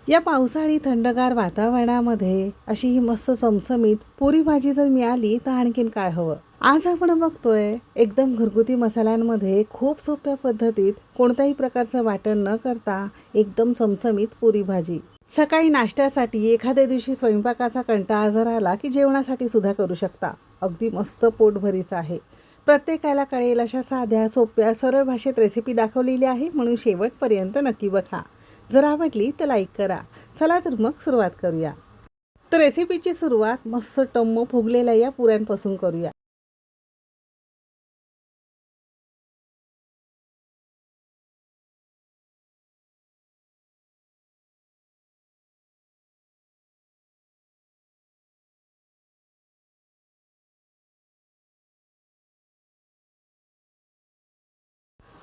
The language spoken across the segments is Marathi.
या पावसाळी थंडगार वातावरणामध्ये अशी ही मस्त चमचमीत पुरी भाजी जर मिळाली तर आणखीन काय हवं. आज आपण बघतोय एकदम घरगुती मसाल्यांमध्ये खूप सोप्या पद्धतीत कोणत्याही प्रकारचं वाटण न करता एकदम चमचमीत पुरी भाजी. सकाळी नाश्त्यासाठी, एखाद्या दिवशी स्वयंपाकाचा कंटाळा जर आला की जेवणासाठी सुद्धा करू शकता. अगदी मस्त पोटभरीचं आहे. प्रत्येकाला कळेल अशा साध्या सोप्या सरळ भाषेत रेसिपी दाखवलेली आहे, म्हणून शेवटपर्यंत नक्की बघा. जर आवडली तर लाईक करा. चला तर मग सुरुवात करूया. तर रेसिपीची सुरुवात मस्त टम्म फुगलेल्या या पुऱ्यांपासून करूया.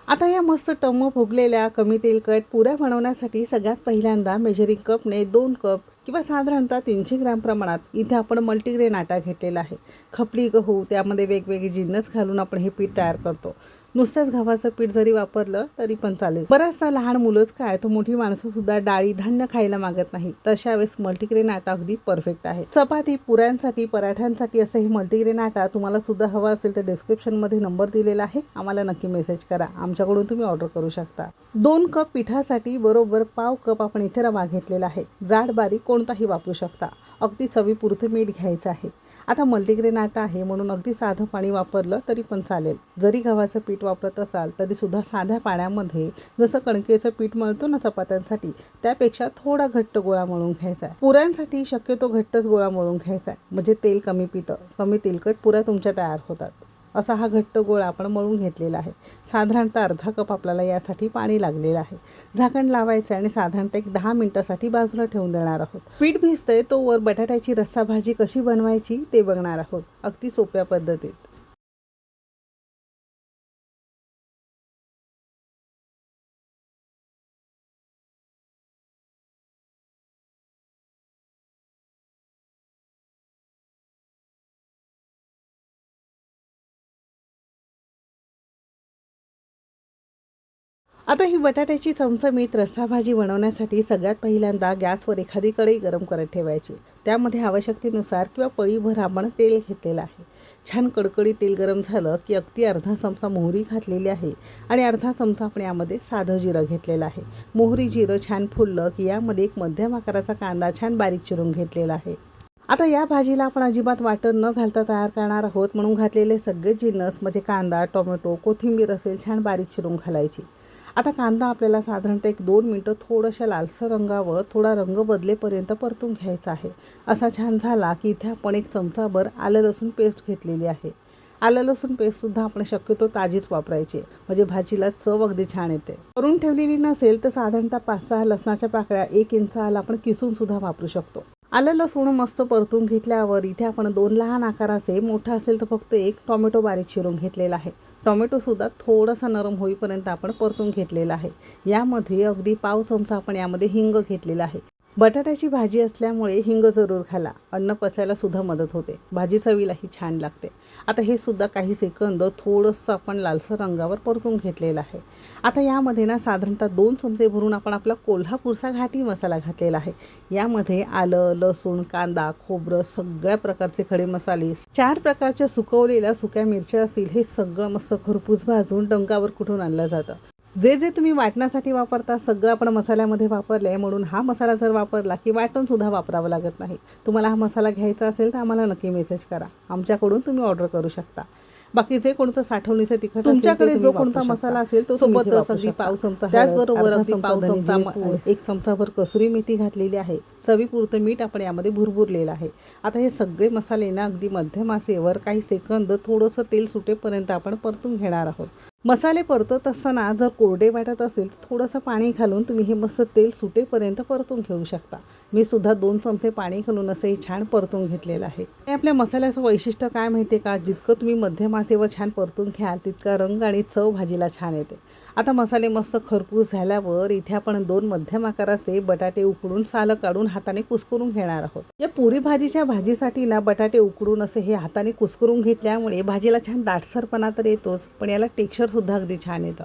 आता या मस्त टम्म फुगलेल्या कमी तेलकट पुऱ्या बनवण्यासाठी सगळ्यात पहिल्यांदा मेजरिंग कपने 2 कप किंवा साधारणतः 300 ग्रॅम प्रमाणात इथे आपण मल्टीग्रेन आटा घेतलेला आहे. खपली गहू, त्यामध्ये वेगवेगळे जिन्नस घालून आपण हे पीठ तयार करतो. नुसत्याच गव्हाचं पीठ जरी वापरलं तरी पण चालेल. बऱ्याचदा लहान मुलंच काय तर मोठी माणसं सुद्धा डाळी धान्य खायला मागत नाही. तशा वेळेस मल्टीग्रेन आटा अगदी परफेक्ट आहे. चपाती, पुऱ्यांसाठी, पराठ्यांसाठी असं हे मल्टीग्रेन आटा तुम्हाला सुद्धा हवा असेल तर डिस्क्रिप्शनमध्ये नंबर दिलेला आहे, आम्हाला नक्की मेसेज करा. आमच्याकडून तुम्ही ऑर्डर करू शकता. 2 कप पिठासाठी बरोबर पाव कप आपण इथे रवा घेतलेला आहे. जाड बारीक कोणताही वापरू शकता. अगदी चवीपुरतं मीठ घ्यायचं आहे. आता मल्टीग्रेन आटा आहे म्हणून अगदी साधं पाणी वापरलं तरी पण चालेल. जरी गव्हाचं पीठ वापरत असाल तरी सुद्धा साध्या पाण्यामध्ये जसं कणकेचं पीठ मळतो ना चपात्यांसाठी, त्यापेक्षा थोडा घट्ट गोळा मळून घ्यायचा आहे. पुऱ्यांसाठी शक्यतो घट्टच गोळा मळून घ्यायचा आहे, म्हणजे तेल कमी पितं, कमी तेलकट पुऱ्या तुमच्या तयार होतात. असा हा घट्ट गोळा आपण मळून घेतलेला आहे. साधारणतः अर्धा कप आपल्याला यासाठी पाणी लागलेलं आहे. झाकण लावायचं आणि साधारणतः 10 मिनिटासाठी बाजूला ठेवून देणार आहोत. पीठ भिजतंय तोवर बटाट्याची रस्सा भाजी कशी बनवायची ते बघणार आहोत, अगदी सोप्या पद्धतीत. आता ही बटाट्याची चमचमीत रस्सा भाजी बनवण्यासाठी सगळ्यात पहिल्यांदा गॅसवर एखादी कढई गरम करत ठेवायची. त्यामध्ये आवश्यकतेनुसार किंवा पळीभर आपण तेल घेतलेलं आहे. छान कडकडीत तेल गरम झालं की अगदी अर्धा चमचा मोहरी घातलेली आहे आणि अर्धा चमचा आपण यामध्ये साधं जिरं घेतलेलं आहे. मोहरी जिरं छान फुललं की यामध्ये एक मध्यम आकाराचा कांदा छान बारीक चिरून घेतलेला आहे. आता या भाजीला आपण अजिबात वाटण न घालता तयार करणार आहोत, म्हणून घातलेले सगळे जिन्नस म्हणजे कांदा, टोमॅटो, कोथिंबीर असेल छान बारीक चिरून घालायची. आता कांदा आपल्याला साधारणतः 1-2 मिनटं थोड्याशा लालसर रंगावर थोडा रंग बदलेपर्यंत परतून घ्यायचा आहे. असा छान झाला की इथे आपण 1 चमचाभर आलं लसूण पेस्ट घेतलेली आहे. आलं लसूण पेस्टसुद्धा आपण शक्यतो ताजीच वापरायची, म्हणजे भाजीला चव अगदी छान येते. करून ठेवलेली नसेल तर साधारणतः 5-6 लसणाच्या पाकळ्या, 1 इंच आलं आपण किसून सुद्धा वापरू शकतो. आलं लसूण मस्त परतून घेतल्यावर इथे आपण 2 लहान आकाराचे, मोठा असेल तर फक्त 1 टोमॅटो बारीक चिरून घेतलेला आहे. टोमॅटोसुद्धा थोडासा नरम होईपर्यंत आपण परतून घेतलेला आहे. यामध्ये अगदी पाव चमचा आपण यामध्ये हिंग घेतलेला आहे. बटाट्याची भाजी असल्यामुळे हिंग जरूर घाला, अन्न पचायला सुद्धा मदत होते, भाजी चवीलाही छान लागते. आता हे सुद्धा काही सेकंद थोडंसं आपण लालसर रंगावर परतून घेतलेलं आहे. आता यामध्ये ना साधारणतः 2 चमचे भरून आपण आपला कोल्हापूरचा घाटी मसाला घातलेला आहे. यामध्ये आलं, लसूण, कांदा, खोबरं, सगळ्या प्रकारचे खडे मसाले, 4 प्रकारच्या सुकवलेल्या सुक्या मिरच्या असतील, हे सगळं मस्त खरपूस भाजून डंकावर कुठून आणलं जातं. जे जे तुम्ही वाटण्यासाठी वापरता सगळं आपण मसाल्यामध्ये वापरलं आहे, म्हणून हा मसाला जर वापरला की वाटणसुद्धा वापरावं लागत नाही. तुम्हाला हा मसाला घ्यायचा असेल तर आम्हाला नक्की मेसेज करा, आमच्याकडून तुम्ही ऑर्डर करू शकता. बाकी जे कोणतं साठवणीचं तिखट तुमच्याकडे जो कोणता मसाला असेल तो सोबत अगदी पाव चमचा, त्याचबरोबर अगदी पाव चमचा 1 चमचाभर कसुरी मेथी घातलेली आहे. चवीपुरतं मीठ आपण यामध्ये भुरभुरलेलं आहे. आता हे सगळे मसाले ना अगदी मध्यम आचेवर काही सेकंद थोडंसं तेल सुटेपर्यंत आपण परतून घेणार आहोत. मसाले परतत असताना जर कोरडे वाटत असेल तर थोडंसं पाणी घालून तुम्ही हे मस्त तेल सुटेपर्यंत परतून घेऊ शकता. मी सुद्धा 2 चमचे पाणी घालून असं हे छान परतून घेतलेलं आहे. आणि आपल्या मसाल्याचं वैशिष्ट्य काय माहिती आहे का, जितकं तुम्ही मध्यम आचेवर छान परतून घ्याल तितका रंग आणि चव भाजीला छान येते. आता मसाले मस्त खरपूस झाल्यावर इथे आपण 2 मध्यम आकाराचे बटाटे उकडून सालं काढून हाताने कुस्करून घेणार आहोत. या पुरी भाजीच्या भाजीसाठी ना बटाटे उकडून असे हे हाताने कुस्करून घेतल्यामुळे भाजीला छान दाटसरपणा तर येतोच, पण याला टेक्स्चर सुद्धा अगदी छान येतं.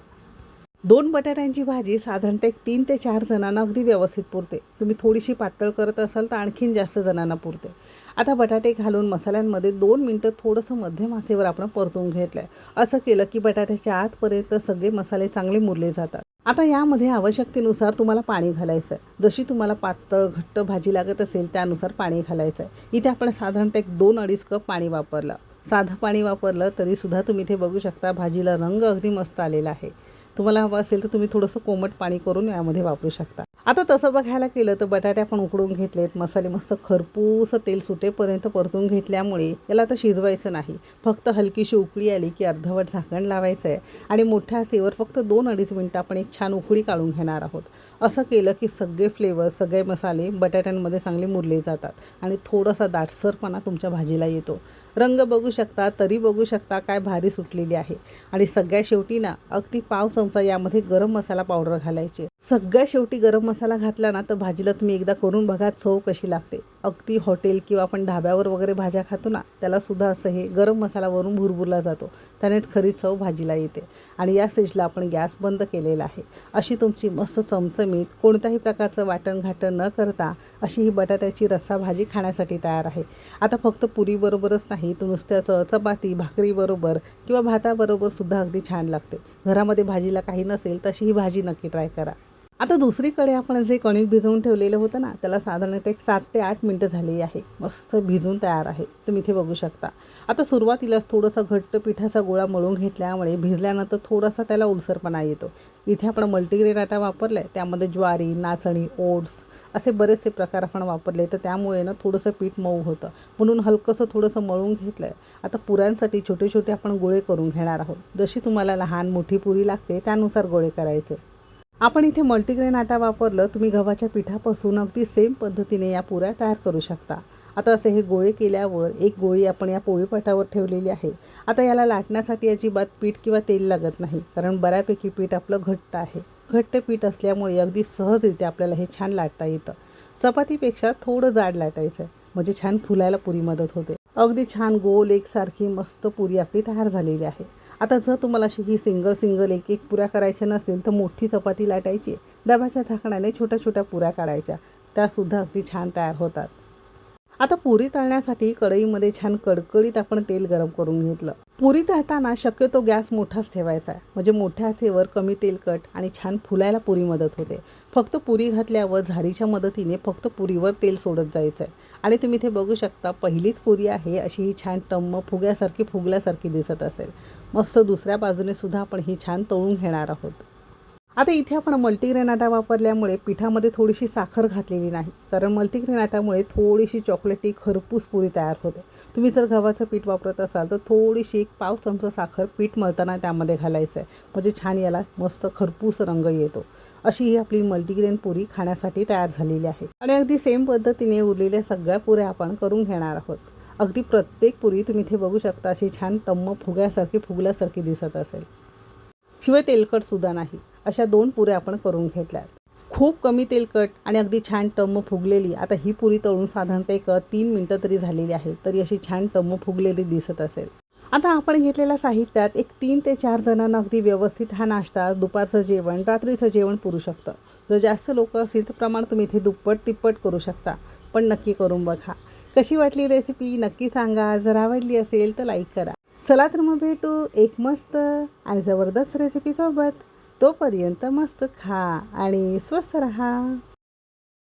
2 बटाट्यांची भाजी साधारणतः एक 3 ते 4 जणांना अगदी व्यवस्थित पुरते. तुम्ही थोडीशी पातळ करत असाल तर आणखीन जास्त जणांना पुरते. आता बटाटे घालून मसाल्यांमध्ये 2 मिनटं थोडंसं मध्यम आचेवर आपण परतून घेतलं. असं केलं की बटाट्याच्या आतपर्यंत सगळे मसाले चांगले मुरले जातात. आता यामध्ये आवश्यकतेनुसार तुम्हाला पाणी घालायचं आहे. जशी तुम्हाला पातळ घट्ट भाजी लागत असेल त्यानुसार पाणी घालायचं आहे. इथे आपण साधारणतः एक 2-2.5 कप पाणी वापरलं. साधं पाणी वापरलं तरीसुद्धा तुम्ही इथे बघू शकता भाजीला रंग अगदी मस्त आलेला आहे. तुम्हाला हवं असेल तर तुम्ही थोडंसं कोमट पाणी करून यामध्ये वापरू शकता. आता तसं बघायला केलं तर बटाटे आपण उकडून घेतलेत. मसाले मस्त खरपूस तेल सुटेपर्यंत परतून घेतल्यामुळे याला आता शिजवायचं नाही. फक्त हलकीशी उकळी आली की अर्धवट झाकण लावायचं आहे आणि मोठ्या आचेवर फक्त 2-2.5 मिनटं आपण एक छान उकळी काढून घेणार आहोत. असं केलं की सगळे फ्लेवर सगळे मसाले बटाट्यांमध्ये चांगले मुरले जातात आणि थोडासा दाटसरपणा तुमच्या भाजीला येतो. रंग बघू शकता, तरी बघू शकता काय भारी सुटलेली आहे. आणि सगळ्या शेवटी ना अगदी पाव चमचा यामध्ये गरम मसाला पावडर घालायचे. सगळ्या शेवटी गरम मसाला घातला ना तर भाजीला तुम्ही एकदा करून बघा चव कशी लागते. अगदी हॉटेल किंवा आपण ढाब्यावर वगैरे भाज्या खातो ना त्यालासुद्धा असं हे गरम मसाला वरून भुरभुरला जातो. त्यानेच खरी चव भाजीला येते. आणि या स्टेजला आपण गॅस बंद केलेला आहे. अशी तुमची मस्त चमचमीत कोणत्याही प्रकारचं वाटण घाटण न करता अशी ही बटाट्याची रस्सा भाजी खाण्यासाठी तयार आहे. आता फक्त पुरीबरोबरच नाही तर नुसत्याचं चपाती भाकरीबरोबर किंवा भाताबरोबर सुद्धा अगदी छान लागते. घरामध्ये भाजीला काही नसेल तशी ही भाजी नक्की ट्राय करा. आता दुसरीकडे आपण जे कणिक भिजवून ठेवलेलं होतं ना त्याला साधारणतः एक 7 ते 8 मिनटं झाली आहे. मस्त भिजून तयार आहे. तुम्ही इथे बघू शकता. आता सुरुवातीलाच थोडासा घट्ट पिठाचा गोळा मळून घेतल्यामुळे भिजल्यानंतर थोडासा त्याला ओलसरपणा येतो. इथे आपण मल्टीग्रेन आटा वापरला आहे. त्यामध्ये ज्वारी, नाचणी, ओट्स असे बरेचसे प्रकार आपण वापरले तर त्यामुळे ना थोडंसं पीठ मऊ होतं. म्हणून हलकंसं थोडंसं मळून घेतलं आहे. आता पुऱ्यांसाठी छोटे छोटे आपण गोळे करून घेणार आहोत. जशी तुम्हाला लहान मोठी पुरी लागते त्यानुसार गोळे करायचे. आपण इथे मल्टीग्रेन आटा वापरलं. तुम्ही गव्हाच्या पिठापासून अगदी सेम पद्धतीने या पुऱ्या तयार करू शकता. आता असे हे गोळे केल्यावर एक गोळी आपण या पोळीपाटावर ठेवलेली आहे. आता याला लाटण्यासाठी अजिबात पीठ किंवा तेल लागत नाही कारण बऱ्यापैकी पीठ आपलं घट्ट आहे. घट्ट पीठ असल्यामुळे अगदी सहजरित्या आपल्याला हे छान लाटता येतं. चपातीपेक्षा थोडं जाड लाटायचं आहे म्हणजे छान फुलायला पुरी मदत होते. अगदी छान गोल एकसारखी मस्त पुरी आपली तयार झालेली आहे. आता जर तुम्हाला अशी ही सिंगल एक पुऱ्या करायच्या नसेल तर मोठी चपाती लाटायची. डब्याच्या झाकणाने छोट्या छोट्या पुऱ्या काढायच्या. त्यासुद्धा अगदी छान तयार होतात. आता पुरी तळण्यासाठी कढईमध्ये छान कडकडीत आपण तेल गरम करून घेतलं. पुरी तळताना शक्यतो गॅस मोठाच ठेवायचा आहे म्हणजे मोठ्या आचेवर कमी तेलकट आणि छान फुलायला पुरी मदत होते. फक्त पुरी घातल्यावर झारीच्या मदतीने फक्त पुरीवर तेल सोडत जायचं आहे. आणि तुम्ही इथे बघू शकता पहिलीच पुरी आहे अशी ही छान टम्म फुगल्यासारखी दिसत असेल. मस्त दुसऱ्या बाजूने सुद्धा आपण ही छान तळून घेणार आहोत. आता इथे आपण मल्टीग्रेन आटा वापरल्यामुळे पिठामध्ये थोडीशी साखर घातलेली नाही कारण मल्टीग्रेन आटामुळे थोडीशी चॉकलेटी खरपूस पुरी तयार होते. तुम्ही जर गव्हाचं पीठ वापरत असाल तर थोडीशी एक पाव चमचा साखर पीठ मळताना त्यामध्ये घालायचं आहे म्हणजे छान याला मस्त खरपूस रंग येतो. अशी ही आपली मल्टीग्रेन पुरी खाण्यासाठी तयार झालेली आहे. आणि अगदी सेम पद्धतीने उरलेल्या सगळ्या पुऱ्या आपण करून घेणार आहोत. अगदी प्रत्येक पुरी तुम्ही इथे बघू शकता अशी छान टम्म फुगल्यासारखी दिसत असेल. शिवाय तेलकटसुद्धा नाही. अशा 2 पुऱ्या आपण करून घेतल्यात. खूप कमी तेलकट आणि अगदी छान टम्म फुगलेली. आता ही पुरी तळून साधारणतः एक 3 मिनटं तरी झालेली आहे तरी अशी छान टम्म फुगलेली दिसत असेल. आता आपण घेतलेल्या साहित्यात एक 3 ते 4 जणांना अगदी व्यवस्थित हा नाश्ता, दुपारचं जेवण, रात्रीचं जेवण पुरू शकतं. जर जास्त लोक असतील तर प्रमाण तुम्ही इथे दुप्पट तिप्पट करू शकता. पण नक्की करून बघा. कशी वाटली रेसिपी नक्की सांगा. जर आवडली असेल तर लाईक करा. चला तर मग भेटू एक मस्त आणि जबरदस्त रेसिपीसोबत. तोपर्यंत मस्त खा आणि स्वस्थ रहा.